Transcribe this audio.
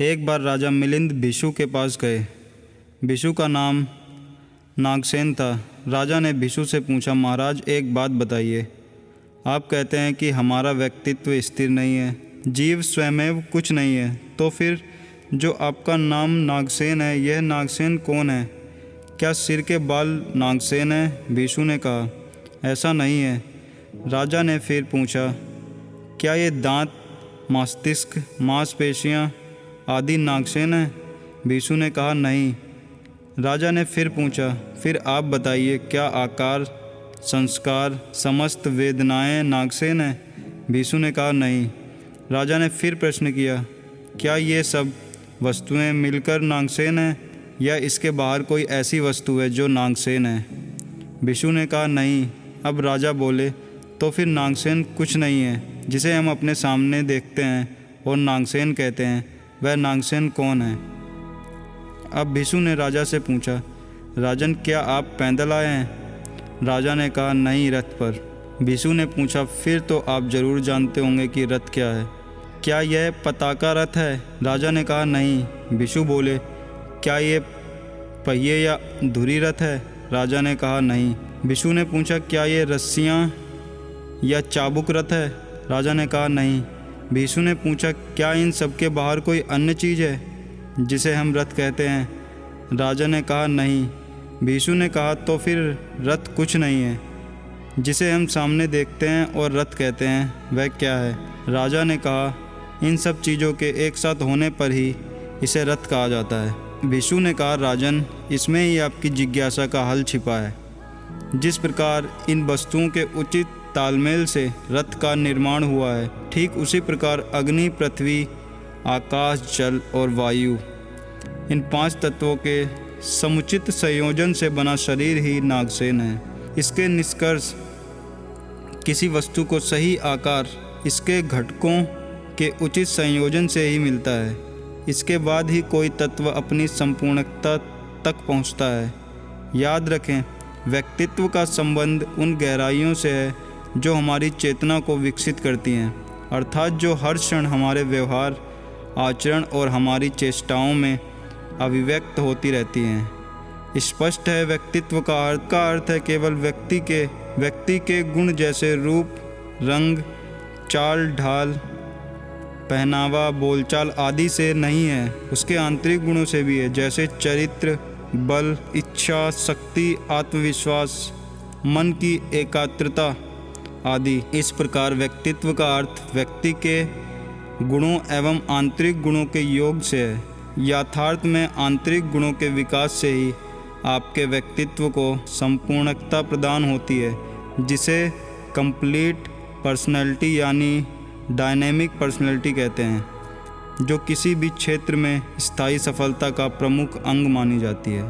एक बार राजा मिलिंद भिक्षु के पास गए। भिक्षु का नाम नागसेन था। राजा ने भिक्षु से पूछा, महाराज एक बात बताइए, आप कहते हैं कि हमारा व्यक्तित्व स्थिर नहीं है, जीव स्वयमेव कुछ नहीं है, तो फिर जो आपका नाम नागसेन है, यह नागसेन कौन है? क्या सिर के बाल नागसेन है? भिक्षु ने कहा, ऐसा नहीं है। राजा ने फिर पूछा, क्या ये दांत, मस्तिष्क, मांसपेशियाँ आदि नागसेन है? भिक्षु ने कहा, नहीं। राजा ने फिर पूछा, फिर आप बताइए, क्या आकार, संस्कार, समस्त वेदनाएं नागसेन है? भिक्षु ने कहा, नहीं। राजा ने फिर प्रश्न किया, क्या ये सब वस्तुएं मिलकर नागसेन है या इसके बाहर कोई ऐसी वस्तु है जो नागसेन है? भिक्षु ने कहा, नहीं। अब राजा बोले, तो फिर नागसेन कुछ नहीं है जिसे हम अपने सामने देखते हैं और नागसेन कहते हैं, वह नागसेन कौन है? अब भिक्षु ने राजा से पूछा, राजन क्या आप पैदल आए हैं? राजा ने कहा, नहीं, रथ पर। भिक्षु ने पूछा, फिर तो आप जरूर जानते होंगे कि रथ क्या है, क्या यह पताका रथ है? राजा ने कहा, नहीं। भिक्षु बोले, क्या ये पहिए या धुरी रथ है? राजा ने कहा, नहीं। भिक्षु ने पूछा, क्या ये रस्सियाँ या चाबुक रथ है? राजा ने कहा, नहीं। भिक्षु ने पूछा, क्या इन सब के बाहर कोई अन्य चीज़ है जिसे हम रथ कहते हैं? राजा ने कहा, नहीं। भिक्षु ने कहा, तो फिर रथ कुछ नहीं है जिसे हम सामने देखते हैं और रथ कहते हैं, वह क्या है? राजा ने कहा, इन सब चीज़ों के एक साथ होने पर ही इसे रथ कहा जाता है। भिक्षु ने कहा, राजन, इसमें ही आपकी जिज्ञासा का हल छिपा है। जिस प्रकार इन वस्तुओं के उचित तालमेल से रथ का निर्माण हुआ है, ठीक उसी प्रकार अग्नि, पृथ्वी, आकाश, जल और वायु, इन 5 तत्वों के समुचित संयोजन से बना शरीर ही नागसेन है। इसके निष्कर्ष किसी वस्तु को सही आकार इसके घटकों के उचित संयोजन से ही मिलता है। इसके बाद ही कोई तत्व अपनी संपूर्णता तक पहुंचता है। याद रखें, व्यक्तित्व का संबंध उन गहराइयों से है जो हमारी चेतना को विकसित करती हैं, अर्थात जो हर क्षण हमारे व्यवहार, आचरण और हमारी चेष्टाओं में अभिव्यक्त होती रहती हैं। स्पष्ट है, व्यक्तित्व का अर्थ है केवल व्यक्ति के गुण जैसे रूप, रंग, चाल ढाल, पहनावा, बोलचाल आदि से नहीं है, उसके आंतरिक गुणों से भी है, जैसे चरित्र, बल, इच्छा शक्ति, आत्मविश्वास, मन की एकाग्रता आदि। इस प्रकार व्यक्तित्व का अर्थ व्यक्ति के गुणों एवं आंतरिक गुणों के योग से है। यथार्थ में आंतरिक गुणों के विकास से ही आपके व्यक्तित्व को संपूर्णता प्रदान होती है, जिसे कंप्लीट पर्सनैलिटी यानी डायनेमिक पर्सनैलिटी कहते हैं, जो किसी भी क्षेत्र में स्थायी सफलता का प्रमुख अंग मानी जाती है।